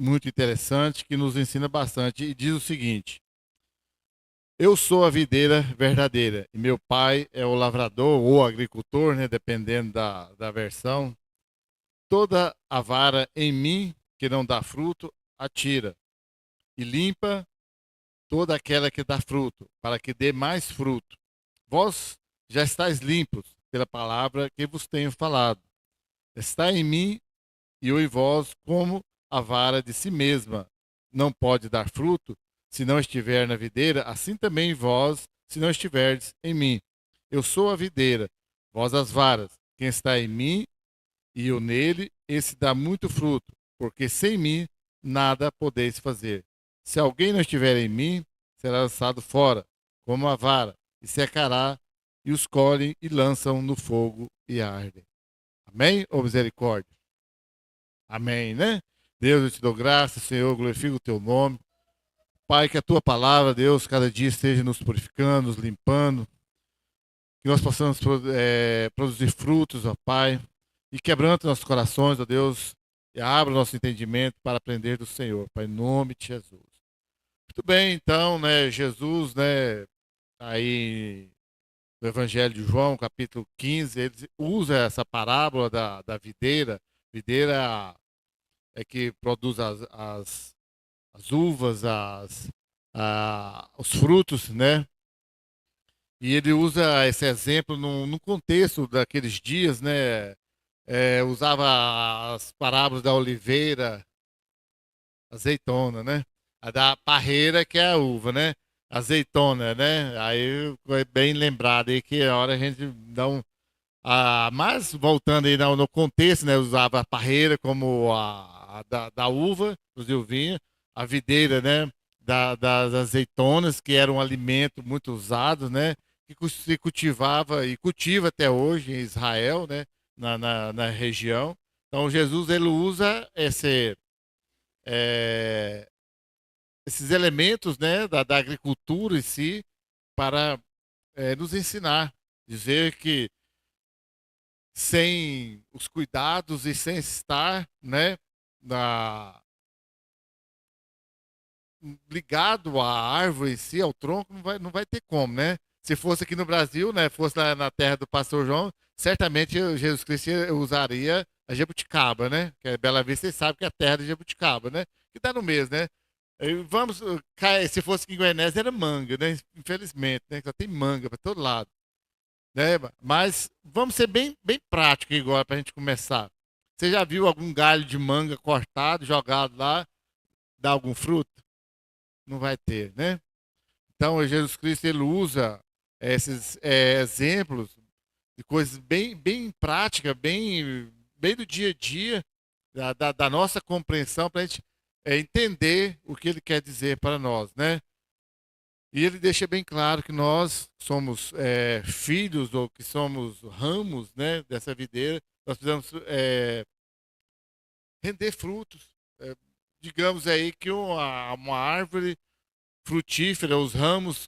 muito interessante que nos ensina bastante e diz o seguinte: eu sou a videira verdadeira e meu pai é o lavrador ou agricultor, né, dependendo da versão. Toda a vara em mim que não dá fruto, atira e limpa toda aquela que dá fruto, para que dê mais fruto. Vós já estáis limpos pela palavra que vos tenho falado. Está em mim e eu em vós, como a vara de si mesma não pode dar fruto se não estiver na videira, assim também vós, se não estiverdes em mim. Eu sou a videira, vós as varas. Quem está em mim e eu nele, esse dá muito fruto, porque sem mim nada podeis fazer. Se alguém não estiver em mim, será lançado fora, como a vara, e secará, e os colhem e lançam no fogo e ardem. Amém? Ou misericórdia? Amém, né? Deus, eu te dou graça, Senhor, glorifico o teu nome. Pai, que a tua palavra, Deus, cada dia esteja nos purificando, nos limpando, que nós possamos produzir frutos, ó Pai, e quebrando nossos corações, ó Deus, e abra o nosso entendimento para aprender do Senhor, Pai, em nome de Jesus. Muito bem, então, né, Jesus, né, aí no Evangelho de João, capítulo 15, ele usa essa parábola da videira. Videira é que produz as uvas, os frutos, né? E ele usa esse exemplo no contexto daqueles dias, né? Usava as parábolas da oliveira, azeitona, né? A da parreira, que é a uva, né? Azeitona, né? Aí foi bem lembrado aí que a hora a gente dá um. Mas voltando aí no contexto, né? Usava a parreira como da uva, inclusive o vinho, a videira, né? Das azeitonas, que era um alimento muito usado, né? Que se cultivava e cultiva até hoje em Israel, né? Na região. Então Jesus ele usa é, esses elementos, né? Da agricultura em si para nos ensinar, dizer que sem os cuidados e sem estar, né, na, ligado à árvore em si, ao tronco, não vai ter como, né? Se fosse aqui no Brasil, né, fosse na terra do pastor João, certamente Jesus Cristo usaria a jabuticaba, né? Que é Bela Vista, vocês sabem que é a terra de jabuticaba, né? Que dá no mesmo, né? Vamos, se fosse aqui em Goiânia, era manga, né? Infelizmente, né? Só tem manga para todo lado, né? Mas vamos ser bem práticos agora para a gente começar. Você já viu algum galho de manga cortado, jogado lá, dar algum fruto? Não vai ter, né? Então, Jesus Cristo ele usa esses exemplos de coisas bem práticas, bem do dia a dia, da nossa compreensão, para a gente entender o que ele quer dizer para nós, né? E ele deixa bem claro que nós somos filhos ou que somos ramos, né, dessa videira. Nós precisamos render frutos. É, digamos aí que uma árvore frutífera, os ramos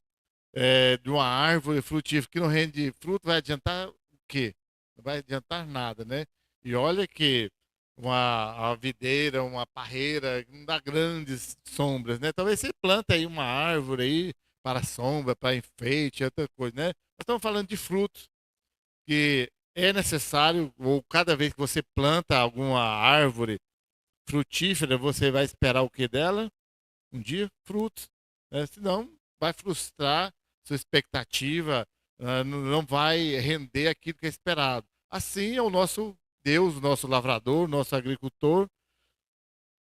de uma árvore frutífera que não rende fruto, vai adiantar o quê? Não vai adiantar nada, né? E olha que uma videira, uma parreira, não dá grandes sombras, né? Talvez você planta aí uma árvore aí para sombra, para enfeite, outra coisa, né? Nós estamos falando de frutos que é necessário, ou cada vez que você planta alguma árvore frutífera, você vai esperar o que dela? Um dia, frutos, né? Senão, vai frustrar sua expectativa, não vai render aquilo que é esperado. Assim é o nosso Deus, o nosso lavrador, o nosso agricultor,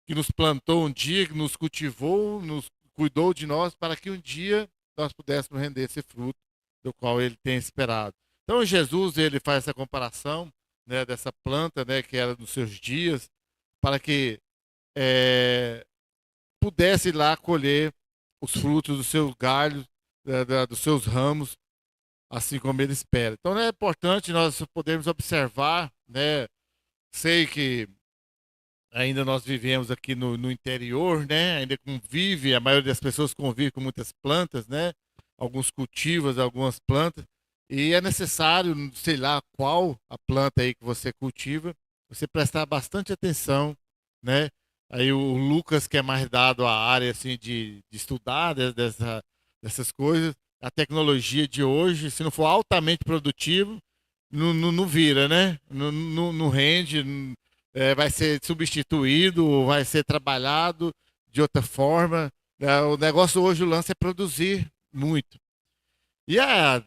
que nos plantou um dia, que nos cultivou, nos cuidou de nós, para que um dia nós pudéssemos render esse fruto do qual ele tem esperado. Então, Jesus, ele faz essa comparação, né, dessa planta, né, que era nos seus dias, para que é, pudesse ir lá colher os frutos dos seus galhos, dos seus ramos, assim como ele espera. Então é importante nós podermos observar, né? Sei que ainda nós vivemos aqui no interior, né? Ainda convive, a maioria das pessoas convive com muitas plantas, né? Alguns cultivos, algumas plantas. E é necessário, sei lá qual a planta aí que você cultiva, você prestar bastante atenção, né? Aí o Lucas, que é mais dado à área assim, de estudar dessas coisas, a tecnologia de hoje, se não for altamente produtivo, não vira, né? Não rende, vai ser substituído, vai ser trabalhado de outra forma. O negócio hoje, o lance é produzir muito. E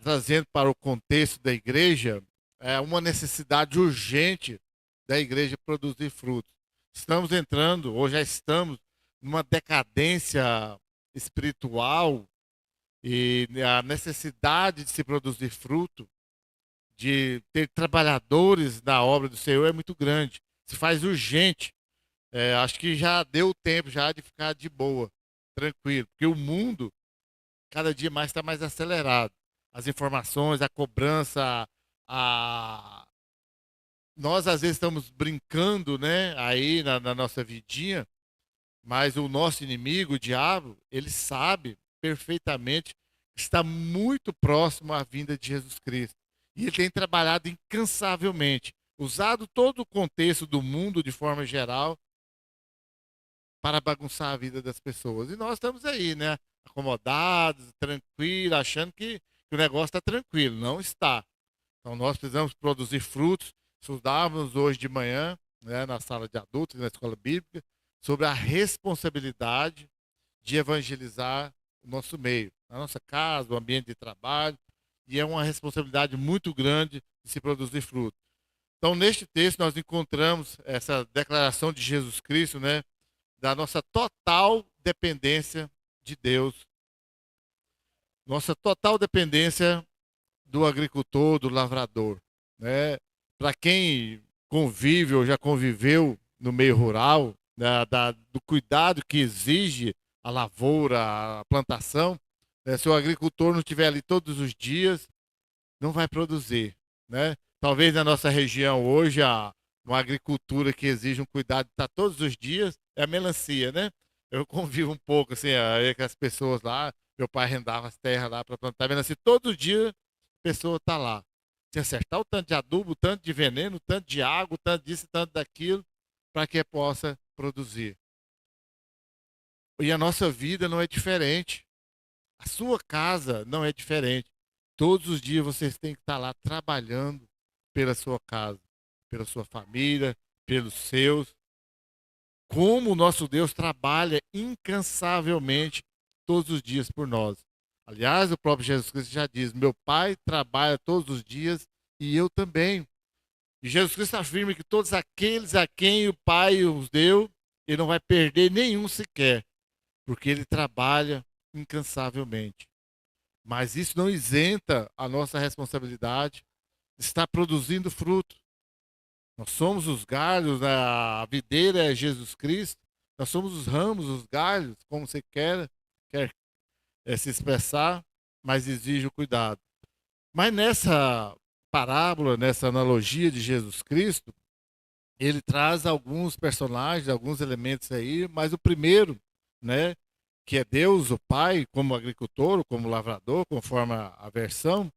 trazendo para o contexto da igreja, é uma necessidade urgente da igreja produzir frutos. Estamos entrando, ou já estamos, numa decadência espiritual e a necessidade de se produzir fruto, de ter trabalhadores na obra do Senhor é muito grande. Se faz urgente. Acho que já deu tempo já de ficar de boa, tranquilo, porque o mundo cada dia mais está mais acelerado. As informações, a cobrança, a... nós às vezes estamos brincando, né, aí na nossa vidinha, mas o nosso inimigo, o diabo, ele sabe perfeitamente que está muito próximo à vinda de Jesus Cristo. E ele tem trabalhado incansavelmente, usado todo o contexto do mundo de forma geral para bagunçar a vida das pessoas. E nós estamos aí, né? Acomodados, tranquilos, achando que o negócio está tranquilo. Não está. Então nós precisamos produzir frutos. Estudávamos hoje de manhã, né, na sala de adultos, na escola bíblica, sobre a responsabilidade de evangelizar o nosso meio, a nossa casa, o ambiente de trabalho. E é uma responsabilidade muito grande de se produzir frutos. Então, neste texto, nós encontramos essa declaração de Jesus Cristo, né? Da nossa total dependência de Deus, nossa total dependência do agricultor, do lavrador, né? Para quem convive ou já conviveu no meio rural, né, do cuidado que exige a lavoura, a plantação, né? Se o agricultor não estiver ali todos os dias, não vai produzir, né? Talvez na nossa região hoje uma agricultura que exige um cuidado de estar todos os dias é a melancia, né? Eu convivo um pouco assim, aí com as pessoas lá, meu pai arrendava as terras lá para plantar melancia, todo dia a pessoa está lá. Se acertar o tanto de adubo, o tanto de veneno, o tanto de água, o tanto disso, o tanto daquilo, para que possa produzir. E a nossa vida não é diferente. A sua casa não é diferente. Todos os dias vocês têm que estar lá trabalhando pela sua casa, pela sua família, pelos seus. Como o nosso Deus trabalha incansavelmente todos os dias por nós. Aliás, o próprio Jesus Cristo já diz: Meu Pai trabalha todos os dias e eu também. E Jesus Cristo afirma que todos aqueles a quem o Pai os deu, ele não vai perder nenhum sequer, porque ele trabalha incansavelmente. Mas isso não isenta a nossa responsabilidade de estar produzindo fruto. Nós somos os galhos, né? A videira é Jesus Cristo. Nós somos os ramos, os galhos, como você quer se expressar, mas exige o cuidado. Mas nessa parábola, nessa analogia de Jesus Cristo, ele traz alguns personagens, alguns elementos aí, mas o primeiro, né, que é Deus, o Pai, como agricultor, como lavrador, conforme a versão,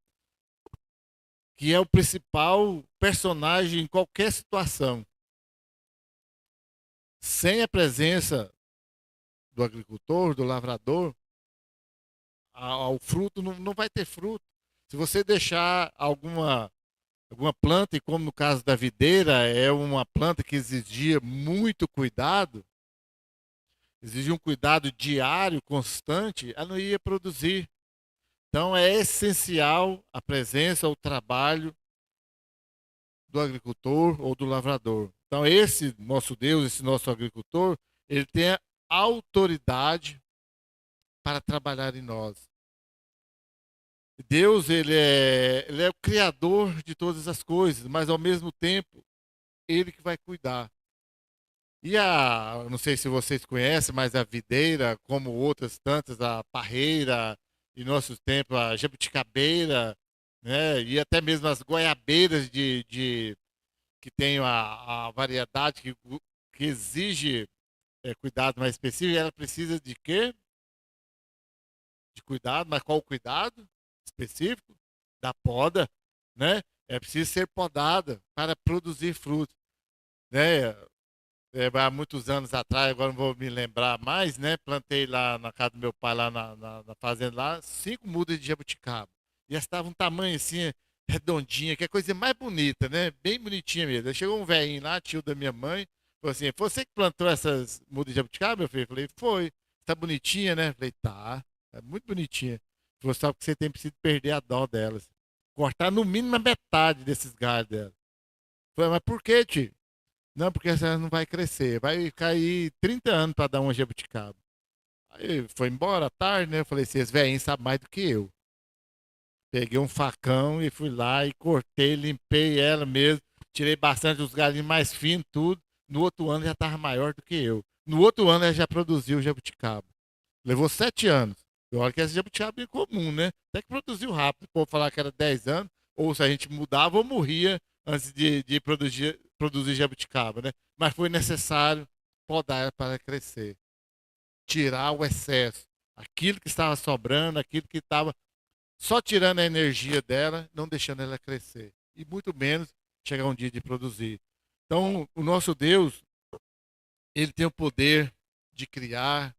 que é o principal personagem em qualquer situação. Sem a presença do agricultor, do lavrador, o fruto não vai ter fruto. Se você deixar alguma planta, e como no caso da videira, é uma planta que exigia muito cuidado, exigia um cuidado diário, constante, ela não ia produzir. Então é essencial a presença, o trabalho do agricultor ou do lavrador. Então esse nosso Deus, esse nosso agricultor, ele tem a autoridade para trabalhar em nós. Deus, ele é o criador de todas as coisas, mas ao mesmo tempo, ele que vai cuidar. Não sei se vocês conhecem, mas a videira, como outras tantas, a parreira, em nossos tempos, a jabuticabeira, né? E até mesmo as goiabeiras que tem a variedade que exige cuidado mais específico, ela precisa de quê? De cuidado, mas qual o cuidado específico? Da poda, né? É preciso ser podada para produzir frutos, né? há muitos anos atrás, agora não vou me lembrar mais, né? Plantei lá na casa do meu pai, lá na fazenda, lá, 5 mudas de jabuticaba. E elas estavam um tamanho assim, redondinha, que é a coisa mais bonita, né? Bem bonitinha mesmo. Aí chegou um velhinho lá, tio da minha mãe, falou assim: "Foi você que plantou essas mudas de jabuticaba, meu filho?" Eu falei: "Foi. Tá bonitinha, né?" Eu falei: "Tá, é muito bonitinha." Falou: "Só que você tem preciso perder a dó delas. Cortar no mínimo a metade desses galhos delas." Eu falei: "Mas por quê, tio?" "Não, porque essa não vai crescer. Vai cair 30 anos para dar uma jabuticaba." Aí foi embora à tarde, né? Eu falei assim: "Esse velhinho sabe mais do que eu." Peguei um facão e fui lá e cortei, limpei ela mesmo. Tirei bastante os galinhos mais finos, tudo. No outro ano já estava maior do que eu. No outro ano ela já produziu jabuticaba. Levou 7 anos. Olha que essa jabuticaba é comum, né? Até que produziu rápido. O povo falar que era 10 anos, ou se a gente mudava ou morria antes de produzir jabuticaba, né? Mas foi necessário podar ela para crescer, tirar o excesso, aquilo que estava sobrando, aquilo que estava só tirando a energia dela, não deixando ela crescer. E muito menos chegar um dia de produzir. Então, o nosso Deus, ele tem o poder de criar,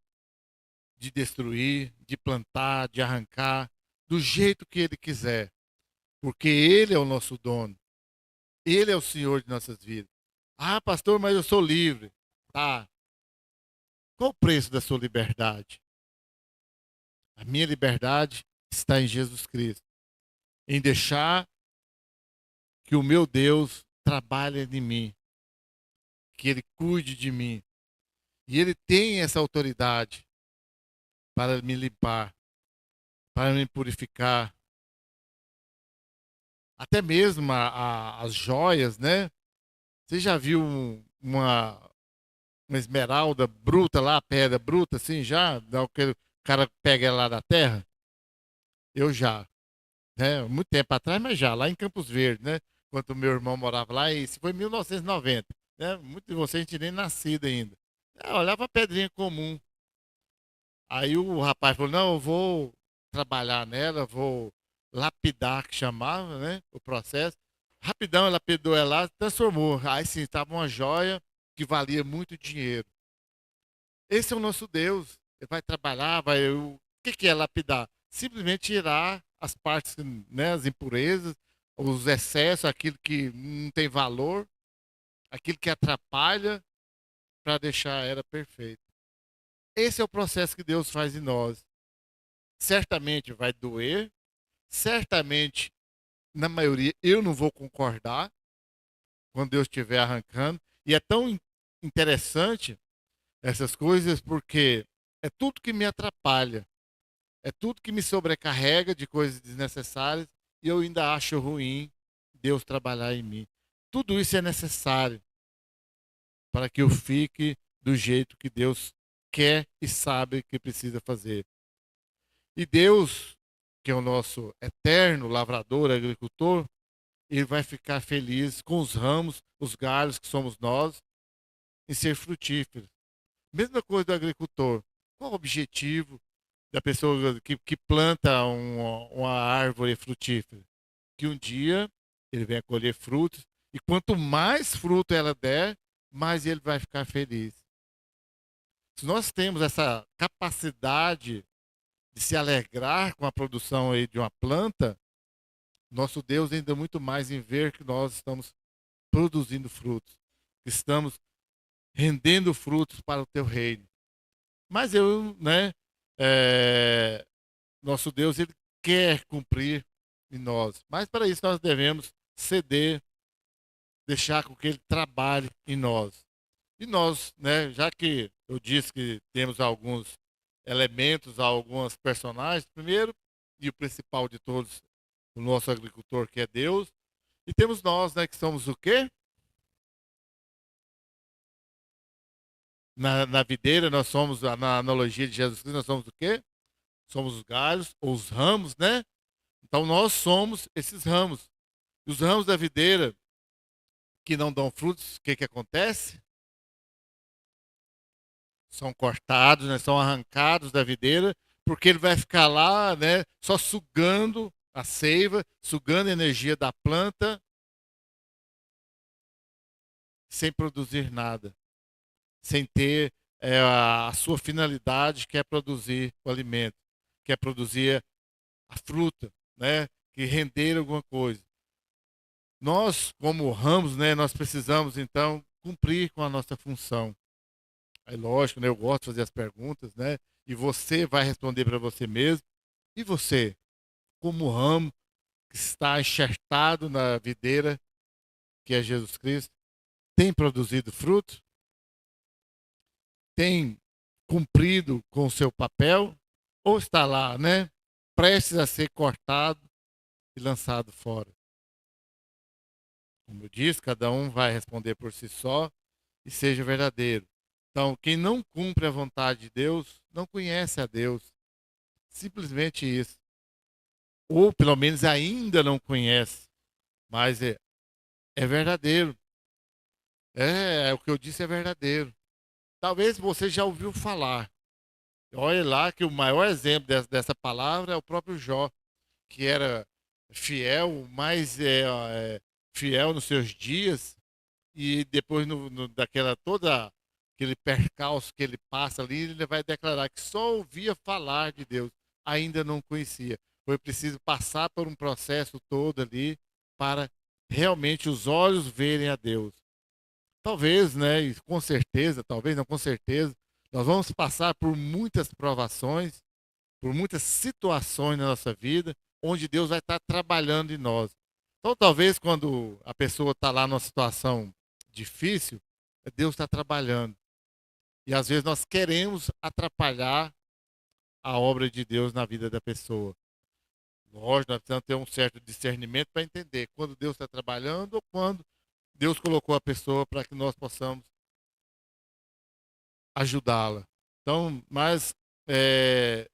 de destruir, de plantar, de arrancar, do jeito que ele quiser. Porque ele é o nosso dono. Ele é o Senhor de nossas vidas. "Ah, pastor, mas eu sou livre." Tá. Qual o preço da sua liberdade? A minha liberdade está em Jesus Cristo. Em deixar que o meu Deus trabalhe em mim, que ele cuide de mim. E ele tem essa autoridade para me limpar, para me purificar. Até mesmo as joias, né? Você já viu uma esmeralda bruta lá, pedra bruta, assim, já? Que o cara pega ela lá da terra? Eu já, né? Muito tempo atrás, mas já, lá em Campos Verdes, né? Quando o meu irmão morava lá, e isso foi em 1990, né? Muitos de vocês não tinham nem nascido ainda. Eu olhava a pedrinha comum. Aí o rapaz falou: "Não, eu vou trabalhar nela, vou lapidar, que chamava, né? O processo." Rapidão, ela lapidou ela, transformou. Aí sim, estava uma joia que valia muito dinheiro. Esse é o nosso Deus. Ele vai trabalhar, o que que é lapidar? Simplesmente tirar as partes, né, as impurezas, os excessos, aquilo que não tem valor, aquilo que atrapalha, para deixar ela perfeita. Esse é o processo que Deus faz em nós. Certamente vai doer, certamente, na maioria, eu não vou concordar quando Deus estiver arrancando. E é tão interessante essas coisas porque é tudo que me atrapalha, é tudo que me sobrecarrega de coisas desnecessárias e eu ainda acho ruim Deus trabalhar em mim. Tudo isso é necessário para que eu fique do jeito que Deus quer e sabe que precisa fazer. E Deus, que é o nosso eterno lavrador, agricultor, ele vai ficar feliz com os ramos, os galhos que somos nós, em ser frutíferos. Mesma coisa do agricultor. Qual o objetivo da pessoa que planta uma árvore frutífera? Que um dia ele venha colher frutos, e quanto mais fruto ela der, mais ele vai ficar feliz. Se nós temos essa capacidade de se alegrar com a produção aí de uma planta, nosso Deus ainda muito mais em ver que nós estamos produzindo frutos, que estamos rendendo frutos para o teu reino. Mas eu, né, é, nosso Deus, ele quer cumprir em nós. Mas para isso nós devemos ceder, deixar com que ele trabalhe em nós. E nós, né, já que eu disse que temos alguns elementos, algumas personagens, primeiro, e o principal de todos, o nosso agricultor, que é Deus, e temos nós, né, que somos o quê? Na videira, nós somos, na analogia de Jesus Cristo, nós somos o quê? Somos os galhos, ou os ramos, né? Então nós somos esses ramos. E os ramos da videira que não dão frutos, o que que acontece? São cortados, né? São arrancados da videira, porque ele vai ficar lá, né? Só sugando a seiva, sugando a energia da planta, sem produzir nada. sem ter a sua finalidade, que é produzir o alimento, que é produzir a fruta, né? Que render alguma coisa. Nós, como ramos, né, nós precisamos então cumprir com a nossa função. É lógico, né, eu gosto de fazer as perguntas, né? E você vai responder para você mesmo. E você, como ramo que está enxertado na videira, que é Jesus Cristo, tem produzido fruto? Tem cumprido com o seu papel? Ou está lá, né, prestes a ser cortado e lançado fora? Como eu disse, cada um vai responder por si só e seja verdadeiro. Então, quem não cumpre a vontade de Deus, não conhece a Deus. Simplesmente isso. Ou pelo menos ainda não conhece, mas é verdadeiro. O que eu disse é verdadeiro. Talvez você já ouviu falar. Olha lá que o maior exemplo dessa palavra é o próprio Jó, que era fiel, mais fiel nos seus dias, e depois daquela toda aquele percalço que ele passa ali, ele vai declarar que só ouvia falar de Deus, ainda não conhecia. Foi preciso passar por um processo todo ali para realmente os olhos verem a Deus. Talvez, né, e com certeza, talvez não com certeza, nós vamos passar por muitas provações, por muitas situações na nossa vida, onde Deus vai estar trabalhando em nós. Então, talvez quando a pessoa está lá numa situação difícil, Deus está trabalhando. E às vezes nós queremos atrapalhar a obra de Deus na vida da pessoa. Lógico, nós precisamos ter um certo discernimento para entender quando Deus está trabalhando ou quando Deus colocou a pessoa para que nós possamos ajudá-la. Então, mas é,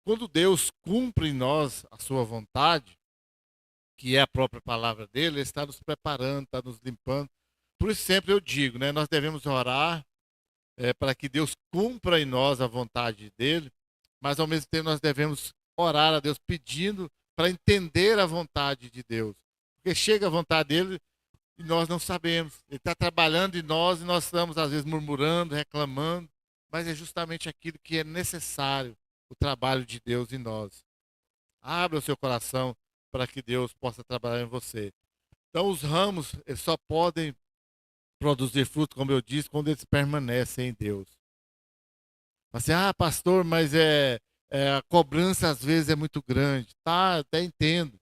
quando Deus cumpre em nós a sua vontade, que é a própria palavra dele, ele está nos preparando, está nos limpando. Por isso sempre eu digo, né, nós devemos orar para que Deus cumpra em nós a vontade dele, mas ao mesmo tempo nós devemos orar a Deus pedindo para entender a vontade de Deus. Porque chega a vontade dele e nós não sabemos. Ele está trabalhando em nós e nós estamos às vezes murmurando, reclamando, mas é justamente aquilo que é necessário, o trabalho de Deus em nós. Abra o seu coração para que Deus possa trabalhar em você. Então, os ramos eles só podem produzir fruto, como eu disse, quando eles permanecem em Deus. Assim, pastor, mas a cobrança às vezes é muito grande. Tá, até entendo,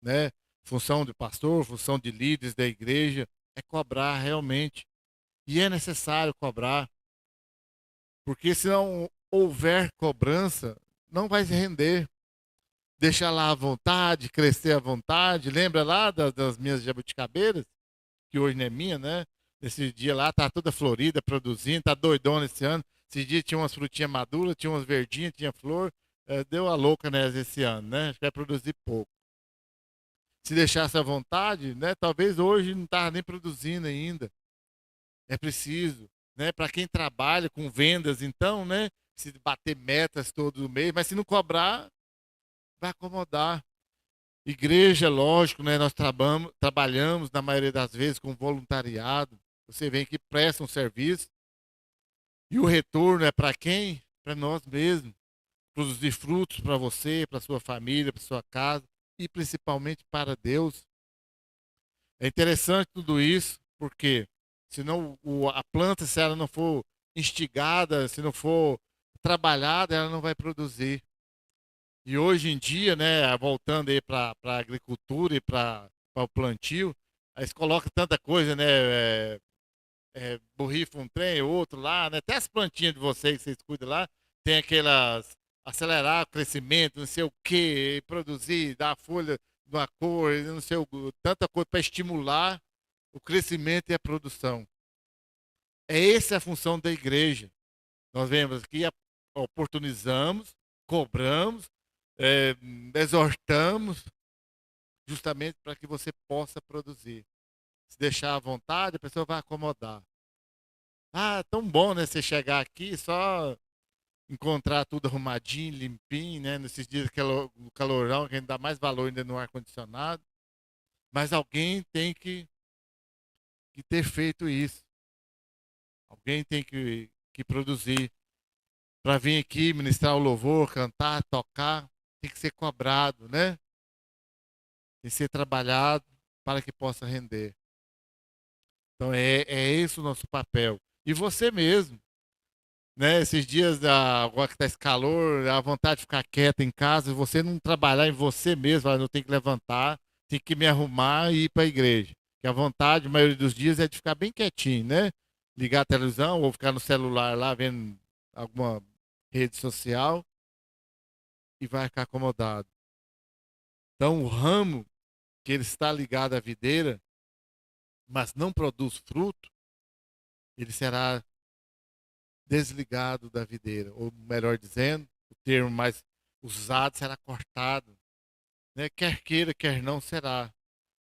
né? Função de pastor, função de líderes da igreja é cobrar realmente. E é necessário cobrar, porque se não houver cobrança, não vai se render. Deixa lá à vontade, crescer à vontade. Lembra lá das minhas jabuticabeiras? Que hoje não é minha, né? Esse dia lá tá toda florida, produzindo, tá doidona esse ano. Esse dia tinha umas frutinhas maduras, tinha umas verdinhas, tinha flor. Deu a louca, né, esse ano, né? Acho que vai produzir pouco. Se deixasse à vontade, né? Talvez hoje não tava nem produzindo ainda. É preciso, né? Para quem trabalha com vendas, então, né? Se bater metas todo mês, mas se não cobrar, vai acomodar. Igreja, lógico, né? Nós trabalhamos na maioria das vezes com voluntariado. Você vem que presta um serviço e o retorno é para quem? Para nós mesmos. Produzir frutos para você, para sua família, para sua casa e principalmente para Deus. É interessante tudo isso, porque senão a planta, se ela não for instigada, se não for trabalhada, ela não vai produzir. E hoje em dia, né, voltando aí para a agricultura e para o plantio, aí eles colocam tanta coisa, né? Borrifa um trem, outro lá, né? Até as plantinhas de vocês, que vocês cuidam lá, tem aquelas acelerar o crescimento, não sei o quê, produzir, dar folha de uma cor, não sei tanta coisa para estimular o crescimento e a produção. Essa é a função da igreja. Nós vemos aqui, oportunizamos, cobramos, é, exortamos, justamente para que você possa produzir. Se deixar à vontade, a pessoa vai acomodar. É tão bom, né? Você chegar aqui e só encontrar tudo arrumadinho, limpinho, né? Nesses dias do calorão, que a gente dá mais valor ainda no ar-condicionado. Mas alguém tem que ter feito isso. Alguém tem que produzir. Para vir aqui ministrar o louvor, cantar, tocar, tem que ser cobrado, né? Tem que ser trabalhado para que possa render. Então é esse o nosso papel. E você mesmo, né? Esses dias agora que está esse calor, a vontade de ficar quieto em casa, você não trabalhar em você mesmo, eu tenho que levantar, tem que me arrumar e ir para a igreja. Que a vontade, a maioria dos dias, é de ficar bem quietinho, né? Ligar a televisão ou ficar no celular lá vendo alguma rede social e vai ficar acomodado. Então, o ramo que ele está ligado à videira, mas não produz fruto, ele será desligado da videira, ou melhor dizendo, o termo mais usado será cortado, né? Quer queira, quer não será.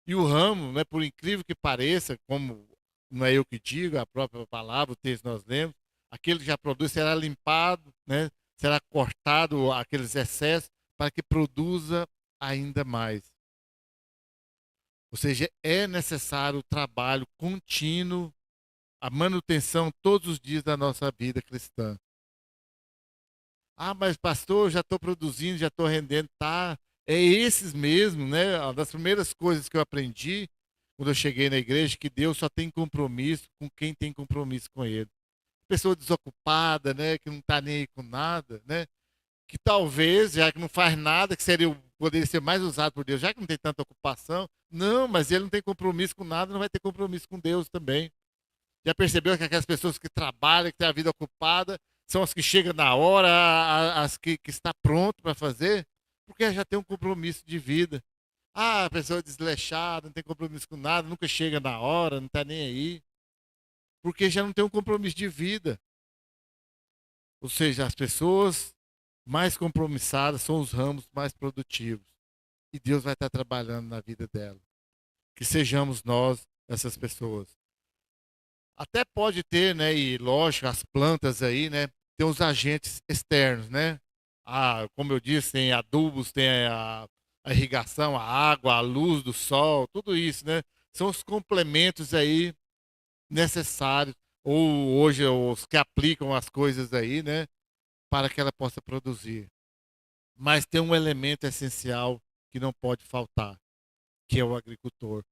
E o ramo, né, por incrível que pareça, como não é eu que digo, é a própria palavra, o texto nós lemos, aquele que já produz será limpado, né? Será cortado aqueles excessos para que produza ainda mais. Ou seja, é necessário o trabalho contínuo, a manutenção todos os dias da nossa vida cristã. Ah, mas pastor, já estou produzindo, já estou rendendo, tá? É esses mesmo, né? Uma das primeiras coisas que eu aprendi quando eu cheguei na igreja, que Deus só tem compromisso com quem tem compromisso com Ele. Pessoa desocupada, né? Que não está nem aí com nada, né? Que talvez, já que não faz nada, que poderia ser mais usado por Deus, já que não tem tanta ocupação, não, mas ele não tem compromisso com nada, não vai ter compromisso com Deus também. Já percebeu que aquelas pessoas que trabalham, que têm a vida ocupada, são as que chegam na hora, as que está pronto para fazer, porque já tem um compromisso de vida. Ah, a pessoa é desleixada, não tem compromisso com nada, nunca chega na hora, não está nem aí, porque já não tem um compromisso de vida. Ou seja, as pessoas mais compromissadas são os ramos mais produtivos. E Deus vai estar trabalhando na vida dela. Que sejamos nós essas pessoas. Até pode ter, né, e lógico, as plantas aí, né, tem os agentes externos, né? Ah, como eu disse, tem adubos, tem a irrigação, a água, a luz do sol, tudo isso, né? São os complementos aí necessários, ou hoje os que aplicam as coisas aí, né, para que ela possa produzir. Mas tem um elemento essencial que não pode faltar, que é o agricultor.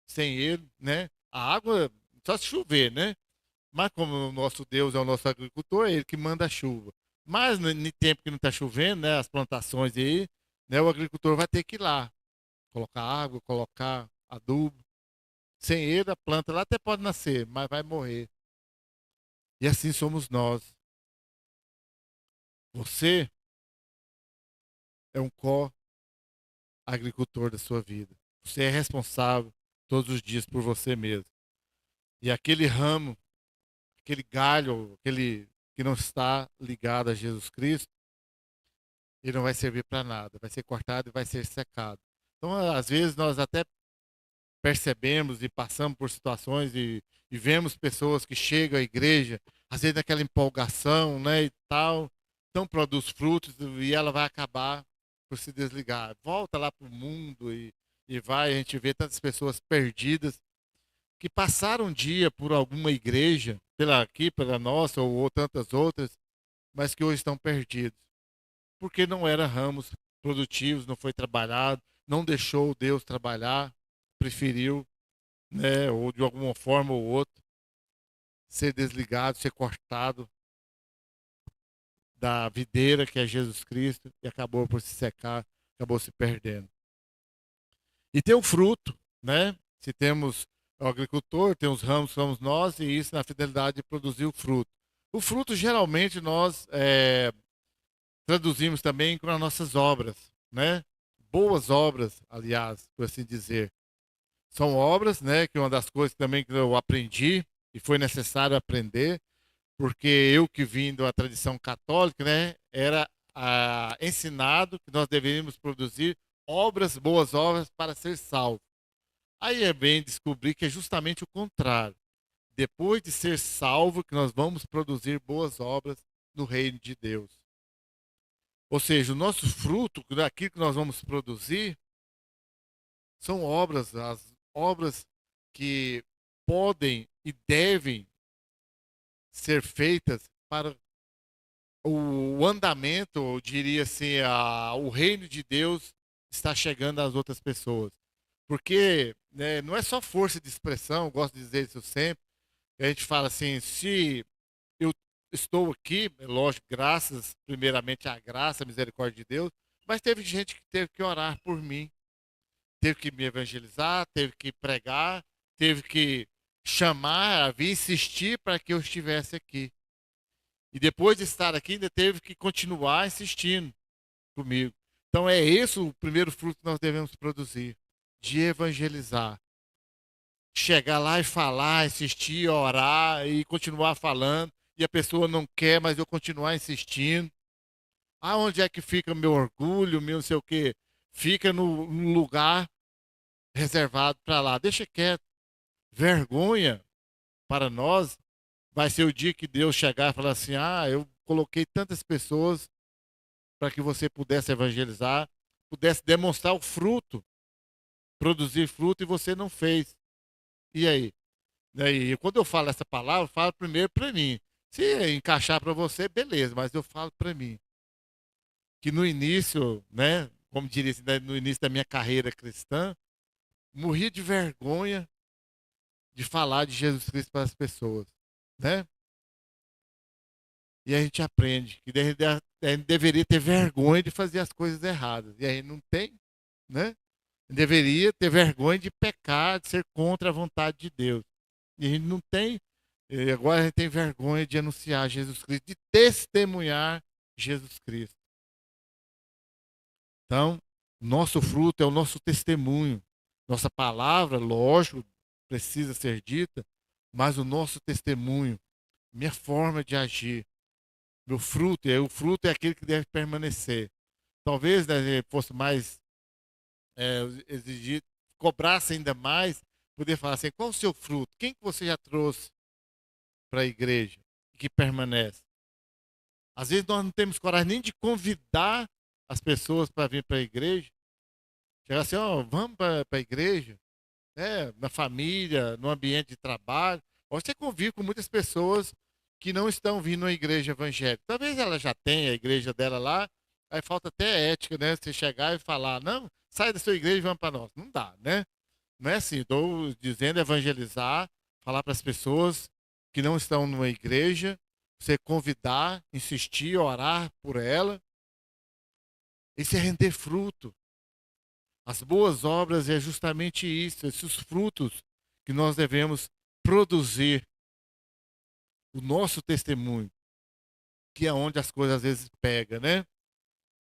Sem ele, né? A água, só se chover, né? Mas como o nosso Deus é o nosso agricultor, é ele que manda a chuva. Mas no tempo que não está chovendo, né? As plantações aí, né? O agricultor vai ter que ir lá, colocar água, colocar adubo. Sem ele, a planta lá até pode nascer, mas vai morrer. E assim somos nós. Você é um co-agricultor da sua vida. Você é responsável todos os dias por você mesmo. E aquele ramo, aquele galho, aquele que não está ligado a Jesus Cristo, ele não vai servir para nada, vai ser cortado e vai ser secado. Então, às vezes, nós até percebemos e passamos por situações e vemos pessoas que chegam à igreja, às vezes naquela empolgação, né, e tal, então produz frutos e ela vai acabar por se desligar. Volta lá para o mundo e vai, a gente vê tantas pessoas perdidas que passaram um dia por alguma igreja, pela aqui, pela nossa ou tantas outras, mas que hoje estão perdidos, porque não eram ramos produtivos, não foi trabalhado, não deixou Deus trabalhar, preferiu, né, ou de alguma forma ou outra, ser desligado, ser cortado da videira que é Jesus Cristo e acabou por se secar, acabou se perdendo. E tem o fruto, né? Se temos o agricultor, tem os ramos, somos nós, e isso na fidelidade de produzir o fruto. O fruto, geralmente, nós traduzimos também com as nossas obras, né? Boas obras, aliás, por assim dizer. São obras, né? Que é uma das coisas também que eu aprendi, e foi necessário aprender, porque eu que vim da tradição católica, né? Era ensinado que nós deveríamos produzir obras, boas obras para ser salvo. Aí é bem descobrir que é justamente o contrário. Depois de ser salvo, que nós vamos produzir boas obras no reino de Deus. Ou seja, o nosso fruto, daquilo que nós vamos produzir, são obras, as obras que podem e devem ser feitas para o andamento, eu diria assim, o reino de Deus está chegando às outras pessoas. Porque né, não é só força de expressão, eu gosto de dizer isso sempre. A gente fala assim, se eu estou aqui, é lógico, graças primeiramente à graça, à misericórdia de Deus, mas teve gente que teve que orar por mim, teve que me evangelizar, teve que pregar, teve que chamar, vir insistir para que eu estivesse aqui. E depois de estar aqui, ainda teve que continuar insistindo comigo. Então é esse o primeiro fruto que nós devemos produzir, de evangelizar. Chegar lá e falar, insistir, orar e continuar falando, e a pessoa não quer, mas eu continuar insistindo. Ah, onde é que fica meu orgulho, meu não sei o quê? Fica no lugar reservado para lá. Deixa quieto. Vergonha para nós vai ser o dia que Deus chegar e falar assim: ah, eu coloquei tantas pessoas para que você pudesse evangelizar, pudesse demonstrar o fruto, produzir fruto e você não fez. E aí? E aí, quando eu falo essa palavra, eu falo primeiro para mim. Se encaixar para você, beleza, mas eu falo para mim. Que no início, né, como diria assim, né, no início da minha carreira cristã, morria de vergonha de falar de Jesus Cristo para as pessoas, né? E a gente aprende que a gente deveria ter vergonha de fazer as coisas erradas. E aí não tem, né? Deveria ter vergonha de pecar, de ser contra a vontade de Deus. E a gente não tem. E agora a gente tem vergonha de anunciar Jesus Cristo, de testemunhar Jesus Cristo. Então, nosso fruto é o nosso testemunho. Nossa palavra, lógico, precisa ser dita, mas o nosso testemunho, minha forma de agir, meu fruto, o fruto é aquele que deve permanecer. Talvez né, fosse mais exigir, cobrasse ainda mais, poder falar assim, qual o seu fruto? Quem que você já trouxe para a igreja e que permanece? Às vezes nós não temos coragem nem de convidar as pessoas para vir para a igreja. Chegar assim, ó, vamos para a igreja, né? Na família, no ambiente de trabalho. Ou você convive com muitas pessoas que não estão vindo à igreja evangélica. Talvez ela já tenha a igreja dela lá, aí falta até ética, né? Você chegar e falar, não, sai da sua igreja e vamos para nós. Não dá, né? Não é assim, estou dizendo evangelizar, falar para as pessoas que não estão numa igreja, você convidar, insistir, orar por ela, e se render fruto. As boas obras é justamente isso, esses frutos que nós devemos produzir, o nosso testemunho, que é onde as coisas às vezes pegam, né?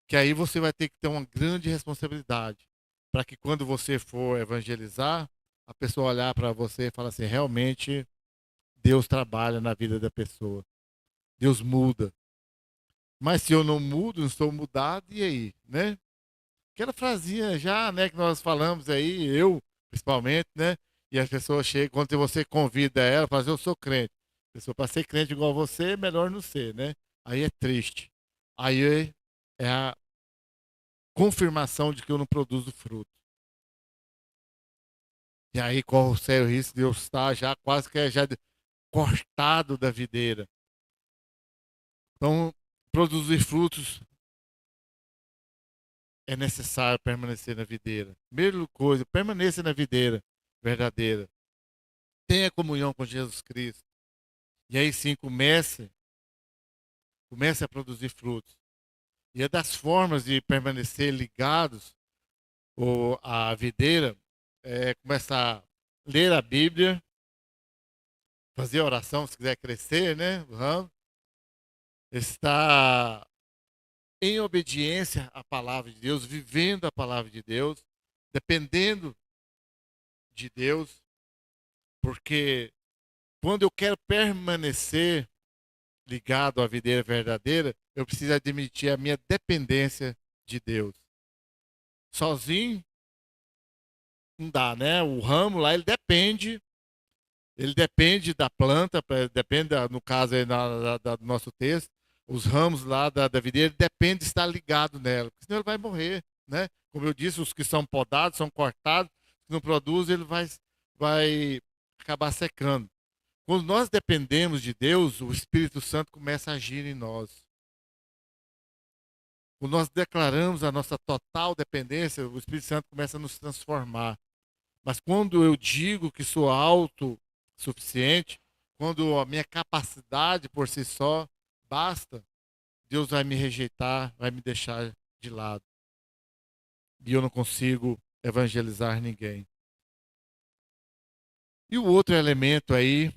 Que aí você vai ter que ter uma grande responsabilidade para que quando você for evangelizar, a pessoa olhar para você e falar assim, realmente Deus trabalha na vida da pessoa. Deus muda. Mas se eu não mudo, não estou mudado, e aí, né? Aquela frasinha já, né, que nós falamos aí, eu principalmente, né? E as pessoas chegam, quando você convida ela, fala assim, eu sou crente. A pessoa, para ser crente igual você, é melhor não ser, né? Aí é triste. Aí é a confirmação de que eu não produzo fruto. E aí corre o sério risco de eu estar já quase que já cortado da videira. Então, produzir frutos é necessário permanecer na videira. Primeira coisa, permaneça na videira verdadeira. Tenha comunhão com Jesus Cristo. E aí sim, comece a produzir frutos. E é das formas de permanecer ligados à videira é começar a ler a Bíblia, fazer oração se quiser crescer, né? Estar em obediência à palavra de Deus, vivendo a palavra de Deus, dependendo de Deus, porque quando eu quero permanecer ligado à videira verdadeira, eu preciso admitir a minha dependência de Deus. Sozinho não dá, né? O ramo lá ele depende da planta, depende, no caso aí do nosso texto, os ramos lá da videira depende de estar ligado nela, porque senão ele vai morrer, né? Como eu disse, os que são podados, são cortados, se não produzem, ele vai acabar secando. Quando nós dependemos de Deus, o Espírito Santo começa a agir em nós. Quando nós declaramos a nossa total dependência, o Espírito Santo começa a nos transformar. Mas quando eu digo que sou autossuficiente, quando a minha capacidade por si só basta, Deus vai me rejeitar, vai me deixar de lado. E eu não consigo evangelizar ninguém. E o outro elemento aí,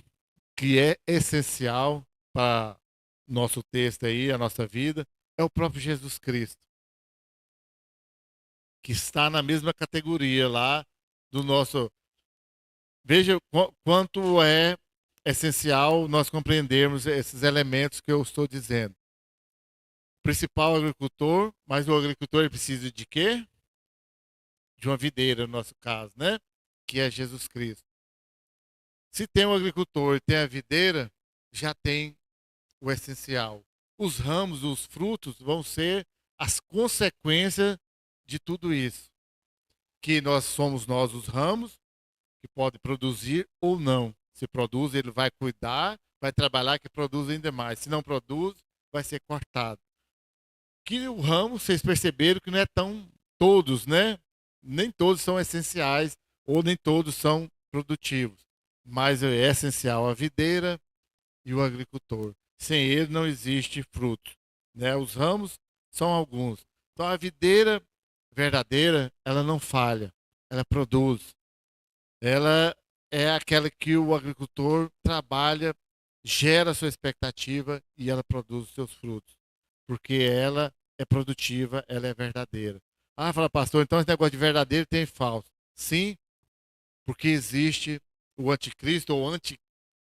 que é essencial para nosso texto aí, a nossa vida, é o próprio Jesus Cristo, que está na mesma categoria lá do nosso. Veja quanto é essencial nós compreendermos esses elementos que eu estou dizendo. O principal agricultor, mas o agricultor ele precisa de quê? De uma videira, no nosso caso, né? Que é Jesus Cristo. Se tem um agricultor e tem a videira, já tem o essencial. Os ramos, os frutos vão ser as consequências de tudo isso. Que nós somos nós os ramos, que pode produzir ou não. Se produz, ele vai cuidar, vai trabalhar que produz ainda mais. Se não produz, vai ser cortado. Que o ramo, vocês perceberam que não é tão todos, né? Nem todos são essenciais ou nem todos são produtivos. Mas é essencial a videira e o agricultor. Sem ele não existe fruto, né? Os ramos são alguns. Então a videira verdadeira, ela não falha, ela produz. Ela é aquela que o agricultor trabalha, gera sua expectativa e ela produz os seus frutos. Porque ela é produtiva, ela é verdadeira. Ah, fala, pastor, então esse negócio de verdadeiro tem falso. Sim, porque existe o anticristo, ou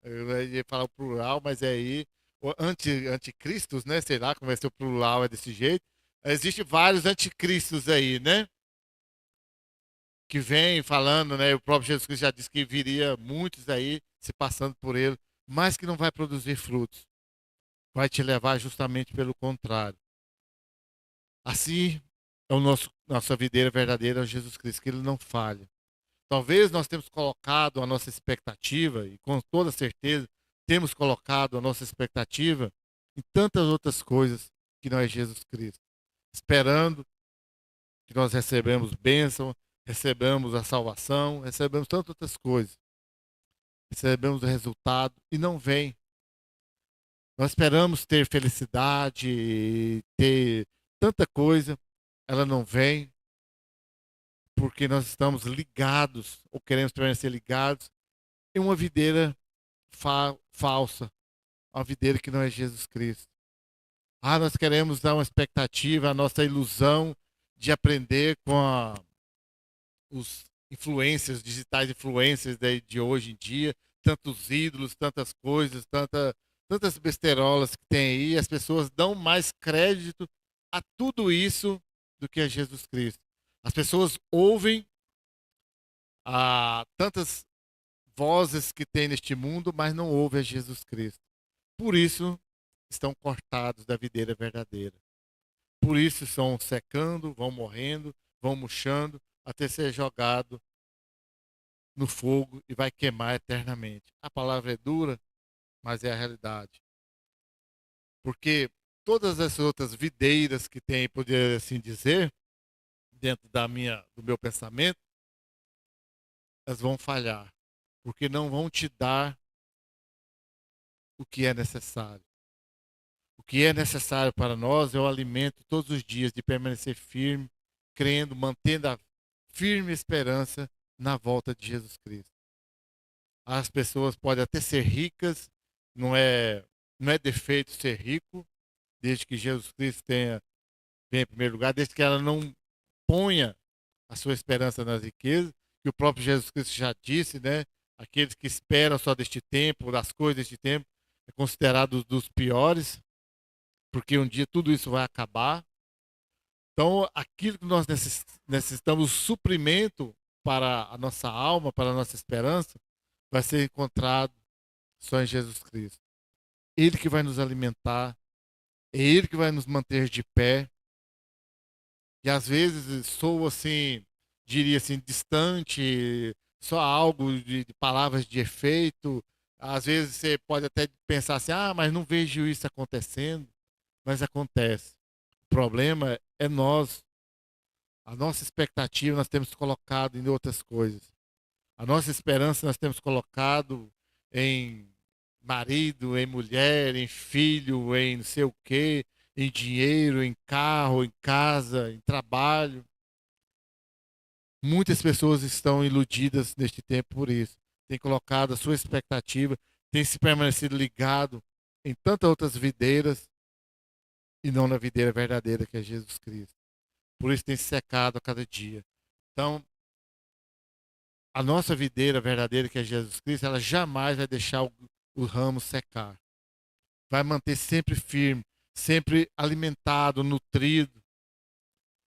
eu ia falar o plural, mas é aí, o anticristos, né? Sei lá como é ser o plural, é desse jeito. Existem vários anticristos aí, né? Que vem falando, né? O próprio Jesus Cristo já disse que viria muitos aí se passando por ele, mas que não vai produzir frutos. Vai te levar justamente pelo contrário. Assim é o nossa videira verdadeira, é Jesus Cristo, que ele não falha. Talvez nós temos colocado a nossa expectativa, e com toda certeza temos colocado a nossa expectativa em tantas outras coisas que não é Jesus Cristo. Esperando que nós recebemos bênção, recebemos a salvação, recebemos tantas outras coisas. Recebemos o resultado e não vem. Nós esperamos ter felicidade, ter tanta coisa, ela não vem, porque nós estamos ligados, ou queremos permanecer ligados, em uma videira falsa, uma videira que não é Jesus Cristo. Ah, nós queremos dar uma expectativa, a nossa ilusão de aprender com os influências, digitais influências de hoje em dia, tantos ídolos, tantas coisas, tantas besterolas que tem aí, as pessoas dão mais crédito a tudo isso do que a Jesus Cristo. As pessoas ouvem tantas vozes que tem neste mundo, mas não ouvem a Jesus Cristo. Por isso estão cortados da videira verdadeira. Por isso estão secando, vão morrendo, vão murchando, até ser jogado no fogo e vai queimar eternamente. A palavra é dura, mas é a realidade. Porque todas essas outras videiras que tem, poderia assim dizer, dentro do meu pensamento, elas vão falhar, porque não vão te dar o que é necessário. O que é necessário para nós é o alimento todos os dias de permanecer firme, crendo, mantendo a firme esperança na volta de Jesus Cristo. As pessoas podem até ser ricas, não é defeito ser rico, desde que Jesus Cristo venha em primeiro lugar, desde que ela não ponha a sua esperança nas riquezas, que o próprio Jesus Cristo já disse, né? Aqueles que esperam só deste tempo, das coisas deste tempo, é considerado dos piores, porque um dia tudo isso vai acabar. Então, aquilo que nós necessitamos, suprimento para a nossa alma, para a nossa esperança, vai ser encontrado só em Jesus Cristo. Ele que vai nos alimentar, é Ele que vai nos manter de pé. E às vezes sou assim, diria assim, distante, só algo de palavras de efeito, Às vezes você pode até pensar assim, ah, mas não vejo isso acontecendo, mas acontece. O problema é nós, a nossa expectativa nós temos colocado em outras coisas. A nossa esperança nós temos colocado em marido, em mulher, em filho, em não sei o quê, em dinheiro, em carro, em casa, em trabalho. Muitas pessoas estão iludidas neste tempo por isso. Têm colocado a sua expectativa, têm se permanecido ligado em tantas outras videiras e não na videira verdadeira que é Jesus Cristo. Por isso tem se secado a cada dia. Então, a nossa videira verdadeira que é Jesus Cristo, ela jamais vai deixar o ramo secar. Vai manter sempre firme, sempre alimentado, nutrido.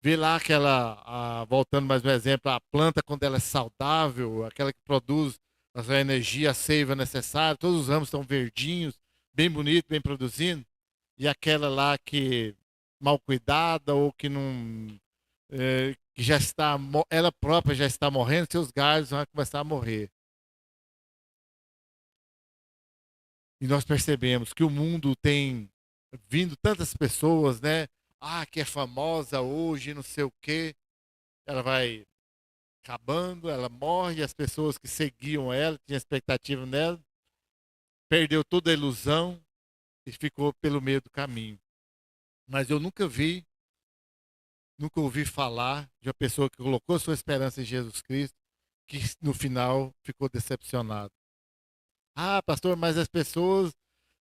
Vê lá aquela, voltando mais um exemplo, a planta quando ela é saudável, aquela que produz a sua energia, a seiva necessária, todos os ramos estão verdinhos, bem bonito, bem produzindo. E aquela lá que mal cuidada ou que não, que já está, ela própria já está morrendo, seus galhos vão começar a morrer. E nós percebemos que o mundo tem vindo tantas pessoas, né? Ah, que é famosa hoje, não sei o quê. Ela vai acabando, ela morre, as pessoas que seguiam ela, tinham expectativa nela, perdeu toda a ilusão e ficou pelo meio do caminho. Mas eu nunca ouvi falar de uma pessoa que colocou sua esperança em Jesus Cristo, que no final ficou decepcionado. Ah, pastor, mas as pessoas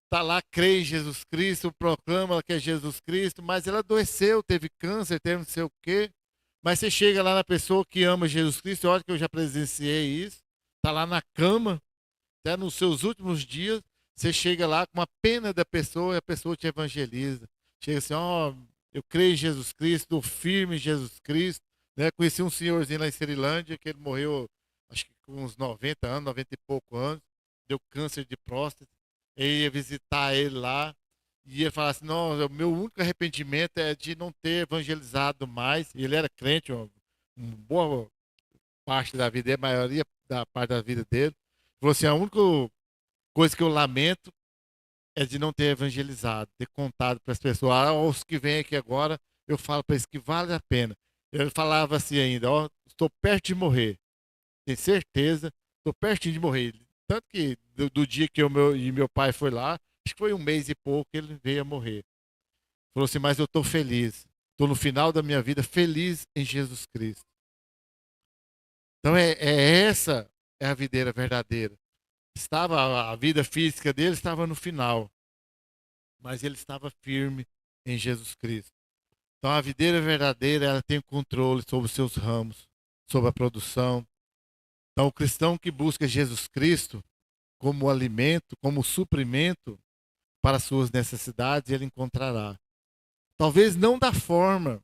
tá lá, crê em Jesus Cristo, proclama que é Jesus Cristo, mas ela adoeceu, teve câncer, teve não sei o quê. Mas você chega lá na pessoa que ama Jesus Cristo, olha que eu já presenciei isso, tá lá na cama, até nos seus últimos dias, você chega lá com uma pena da pessoa e a pessoa te evangeliza. Chega assim, ó, eu creio em Jesus Cristo, estou firme em Jesus Cristo. Né? Conheci um senhorzinho lá em Cerilândia, que ele morreu, acho que com uns 90 anos, 90 e pouco anos, deu câncer de próstata. Eu ia visitar ele lá e ia falar assim, não, o meu único arrependimento é de não ter evangelizado mais. E ele era crente, uma boa parte da vida, a maioria da parte da vida dele. Falou assim, a única coisa que eu lamento é de não ter evangelizado, ter contado para as pessoas. Ah, os que vêm aqui agora, eu falo para eles que vale a pena. Ele falava assim ainda, ó, estou perto de morrer. Tem certeza, estou pertinho de morrer. Tanto que do dia que meu pai foi lá, acho que foi um mês e pouco, ele veio a morrer. Falou assim, mas eu estou feliz. Estou no final da minha vida feliz em Jesus Cristo. Então essa é a videira verdadeira. Estava a vida física dele estava no final, mas ele estava firme em Jesus Cristo. Então a videira verdadeira, ela tem controle sobre os seus ramos, sobre a produção. Então o cristão que busca Jesus Cristo como alimento, como suprimento para as suas necessidades, ele encontrará. Talvez não da forma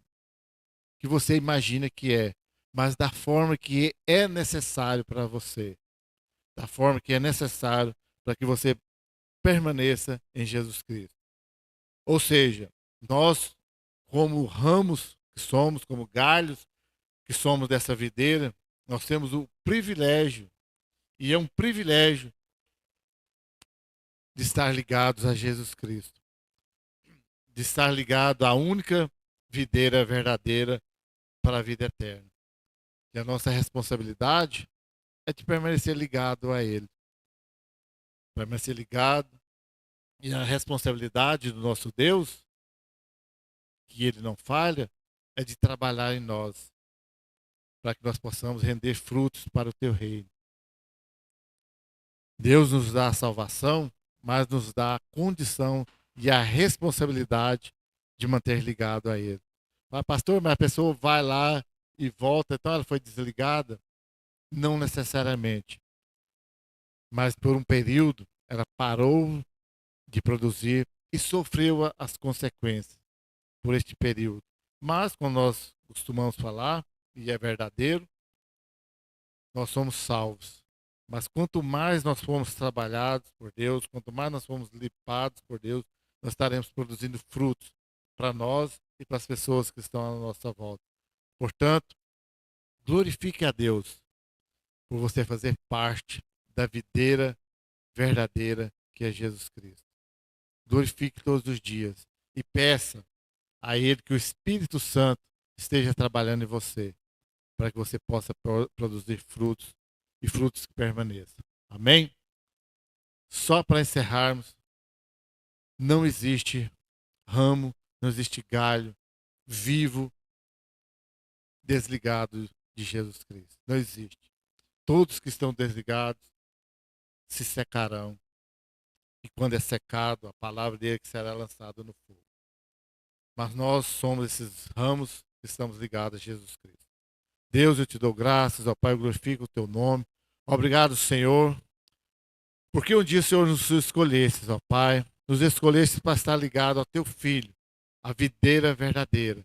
que você imagina que é, mas da forma que é necessário para você, da forma que é necessário para que você permaneça em Jesus Cristo. Ou seja, nós, como ramos que somos, como galhos que somos dessa videira, nós temos o privilégio, e é um privilégio, de estar ligados a Jesus Cristo, de estar ligado à única videira verdadeira para a vida eterna. E a nossa responsabilidade é de permanecer ligado a Ele, permanecer ligado, e a responsabilidade do nosso Deus, que Ele não falha, é de trabalhar em nós, para que nós possamos render frutos para o Teu reino. Deus nos dá a salvação, mas nos dá a condição e a responsabilidade de manter ligado a Ele. Mas, pastor, mas a pessoa vai lá e volta, então ela foi desligada? Não necessariamente. Mas por um período ela parou de produzir e sofreu as consequências por este período. Mas, como nós costumamos falar, e é verdadeiro, nós somos salvos. Mas quanto mais nós formos trabalhados por Deus, quanto mais nós formos limpados por Deus, nós estaremos produzindo frutos para nós e para as pessoas que estão à nossa volta. Portanto, glorifique a Deus por você fazer parte da videira verdadeira, que é Jesus Cristo. Glorifique todos os dias e peça a Ele que o Espírito Santo esteja trabalhando em você, para que você possa produzir frutos e frutos que permaneçam. Amém? Só para encerrarmos, não existe ramo, não existe galho vivo desligado de Jesus Cristo. Não existe. Todos que estão desligados se secarão. E quando é secado, a palavra dele que será lançada no fogo. Mas nós somos esses ramos que estamos ligados a Jesus Cristo. Deus, eu te dou graças, ó Pai, eu glorifico o teu nome. Obrigado, Senhor, porque um dia o Senhor nos escolhesse, ó Pai, nos escolhesse para estar ligado ao teu Filho, a videira verdadeira.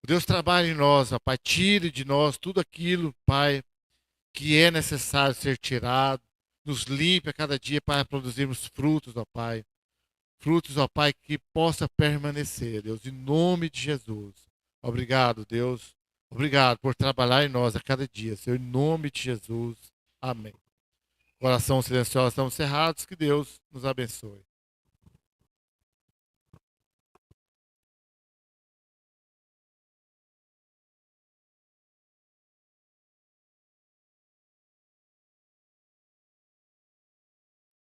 Deus trabalha em nós, ó Pai, tire de nós tudo aquilo, Pai, que é necessário ser tirado, nos limpe a cada dia para produzirmos frutos, ó Pai. Frutos, ó Pai, que possa permanecer, Deus, em nome de Jesus. Obrigado, Deus. Obrigado por trabalhar em nós a cada dia, Senhor, em nome de Jesus. Amém. Coração silencioso, estamos cerrados, que Deus nos abençoe.